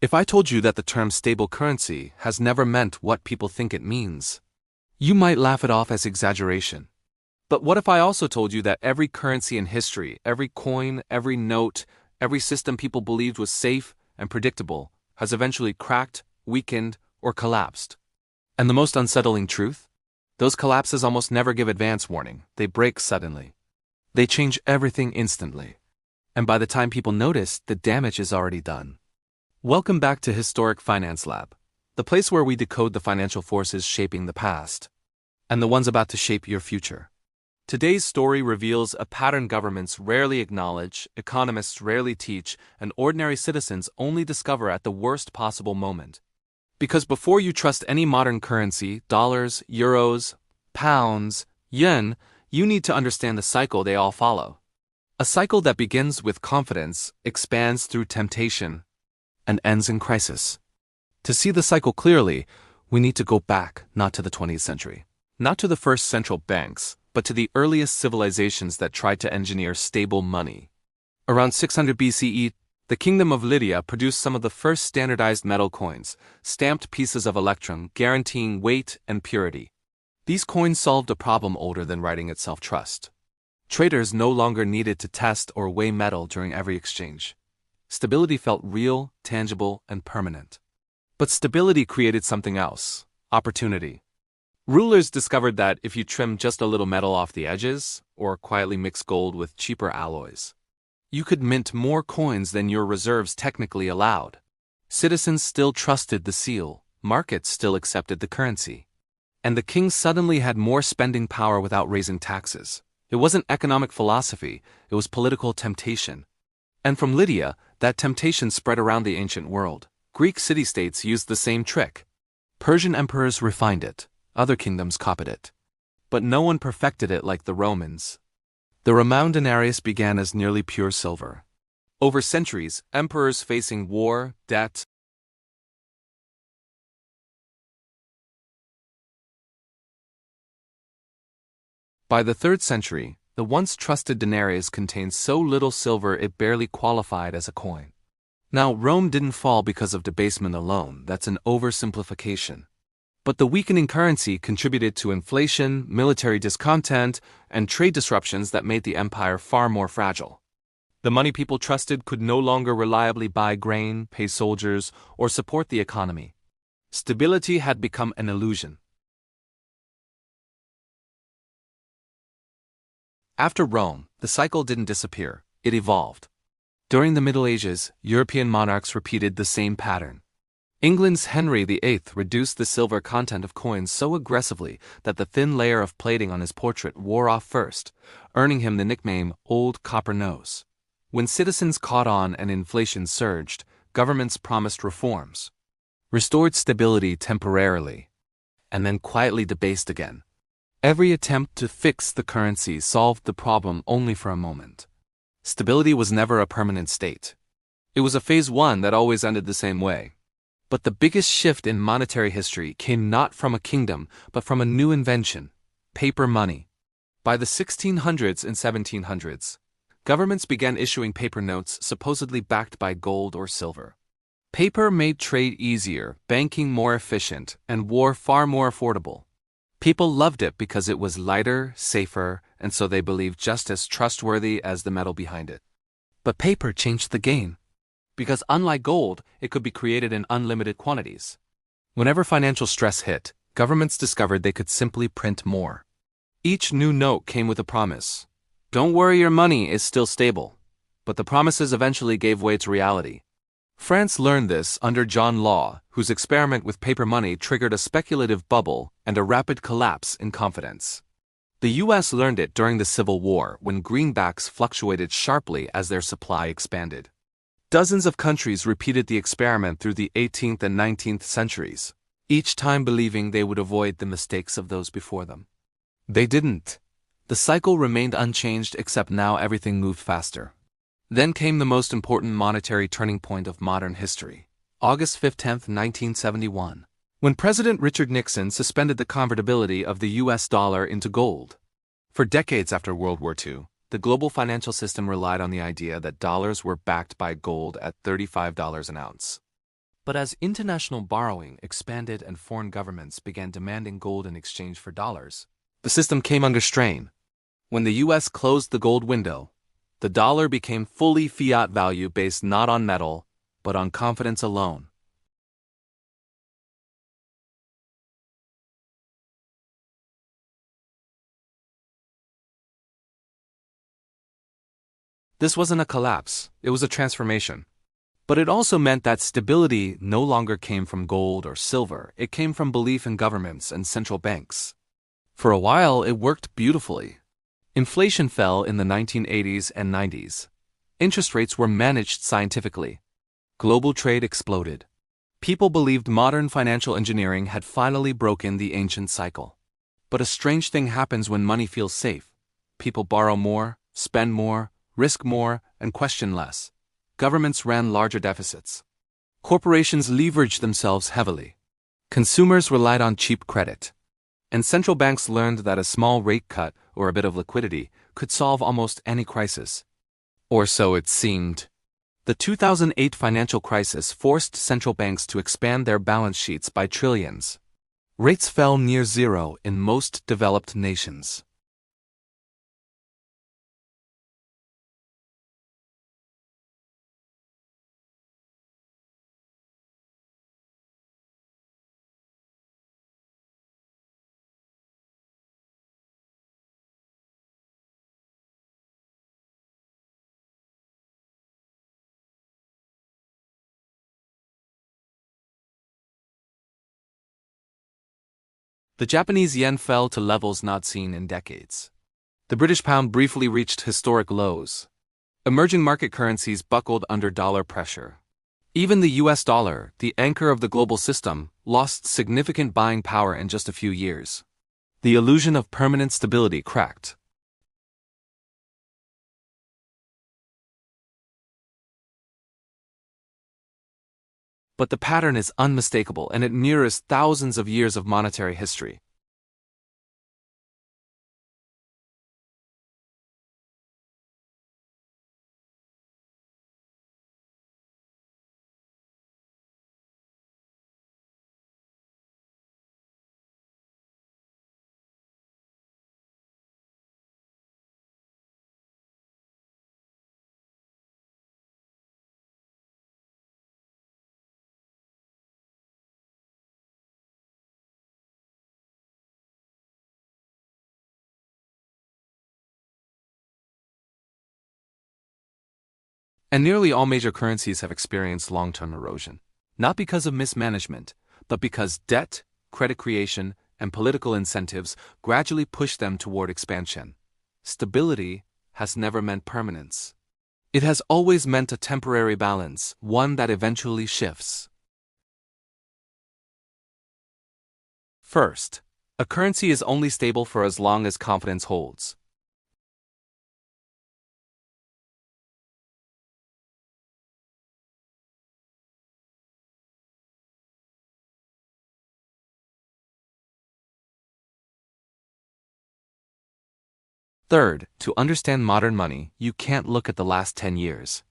If I told you that the term stable currency has never meant what people think it means, you might laugh it off as exaggeration. But what if I also told you that every currency in history, every coin, every note, every system people believed was safe and predictable, has eventually cracked, weakened, or collapsed? And the most unsettling truth? Those collapses almost never give advance warning. They break suddenly. They change everything instantly. And by the time people notice, the damage is already done. Welcome back to Historic Finance Lab, the place where we decode the financial forces shaping the past, and the ones about to shape your future. Today's story reveals a pattern governments rarely acknowledge, economists rarely teach, and ordinary citizens only discover at the worst possible moment. Because before you trust any modern currency, dollars, euros, pounds, yen, you need to understand the cycle they all follow. A cycle that begins with confidence, expands through temptation, and ends in crisis. To see the cycle clearly, we need to go back, not to the 20th century, not to the first central banks, but to the earliest civilizations that tried to engineer stable money. Around 600 BCE, the kingdom of Lydia produced some of the first standardized metal coins, stamped pieces of electrum guaranteeing weight and purity. These coins solved a problem older than writing itself: trust. Traders no longer needed to test or weigh metal during every exchange. Stability felt real, tangible, and permanent. But stability created something else: opportunity. Rulers discovered that if you trim just a little metal off the edges, or quietly mix gold with cheaper alloys, you could mint more coins than your reserves technically allowed. Citizens still trusted the seal, markets still accepted the currency. And the king suddenly had more spending power without raising taxes. It wasn't economic philosophy, it was political temptation. And from Lydia, that temptation spread around the ancient world. Greek city-states used the same trick. Persian emperors refined it. Other kingdoms copied it. But no one perfected it like the Romans. The Roman denarius began as nearly pure silver. Over centuries, emperors facing war, debt, by the 3rd century, the once trusted denarius contained so little silver it barely qualified as a coin. Now, Rome didn't fall because of debasement alone. That's an oversimplification. But the weakening currency contributed to inflation, military discontent, and trade disruptions that made the empire far more fragile. The money people trusted could no longer reliably buy grain, pay soldiers, or support the economy. Stability had become an illusion. After Rome, the cycle didn't disappear, it evolved. During the Middle Ages, European monarchs repeated the same pattern. England's Henry VIII reduced the silver content of coins so aggressively that the thin layer of plating on his portrait wore off first, earning him the nickname Old Copper Nose. When citizens caught on and inflation surged, governments promised reforms, restored stability temporarily, and then quietly debased again. Every attempt to fix the currency solved the problem only for a moment. Stability was never a permanent state. It was a phase one that always ended the same way. But the biggest shift in monetary history came not from a kingdom, but from a new invention: paper money. By the 1600s and 1700s, governments began issuing paper notes supposedly backed by gold or silver. Paper made trade easier, banking more efficient, and war far more affordable. People loved it because it was lighter, safer, and so they believed just as trustworthy as the metal behind it. But paper changed the game. Because unlike gold, it could be created in unlimited quantities. Whenever financial stress hit, governments discovered they could simply print more. Each new note came with a promise. Don't worry, your money is still stable. But the promises eventually gave way to reality. France learned this under John Law, whose experiment with paper money triggered a speculative bubble and a rapid collapse in confidence. The US learned it during the Civil War when greenbacks fluctuated sharply as their supply expanded. Dozens of countries repeated the experiment through the 18th and 19th centuries, each time believing they would avoid the mistakes of those before them. They didn't. The cycle remained unchanged, except now everything moved faster. Then came the most important monetary turning point of modern history: August 15, 1971, when President Richard Nixon suspended the convertibility of the US dollar into gold. For decades after World War II, the global financial system relied on the idea that dollars were backed by gold at $35 an ounce. But as international borrowing expanded and foreign governments began demanding gold in exchange for dollars, the system came under strain. When the US closed the gold window, the dollar became fully fiat value based not on metal, but on confidence alone. This wasn't a collapse, it was a transformation. But it also meant that stability no longer came from gold or silver, it came from belief in governments and central banks. For a while, it worked beautifully. Inflation fell in the 1980s and 90s. Interest rates were managed scientifically. Global trade exploded. People believed modern financial engineering had finally broken the ancient cycle. But a strange thing happens when money feels safe. People borrow more, spend more, risk more, and question less. Governments ran larger deficits. Corporations leveraged themselves heavily. Consumers relied on cheap credit. And central banks learned that a small rate cut or a bit of liquidity could solve almost any crisis. Or so it seemed. The 2008 financial crisis forced central banks to expand their balance sheets by trillions. Rates fell near zero in most developed nations. The Japanese yen fell to levels not seen in decades. The British pound briefly reached historic lows. Emerging market currencies buckled under dollar pressure. Even the US dollar, the anchor of the global system, lost significant buying power in just a few years. The illusion of permanent stability cracked. But the pattern is unmistakable and it mirrors thousands of years of monetary history. And nearly all major currencies have experienced long-term erosion. Not because of mismanagement, but because debt, credit creation, and political incentives gradually push them toward expansion. Stability has never meant permanence. It has always meant a temporary balance, one that eventually shifts. First, a currency is only stable for as long as confidence holds. Third, to understand modern money, you can't look at the last 10 years.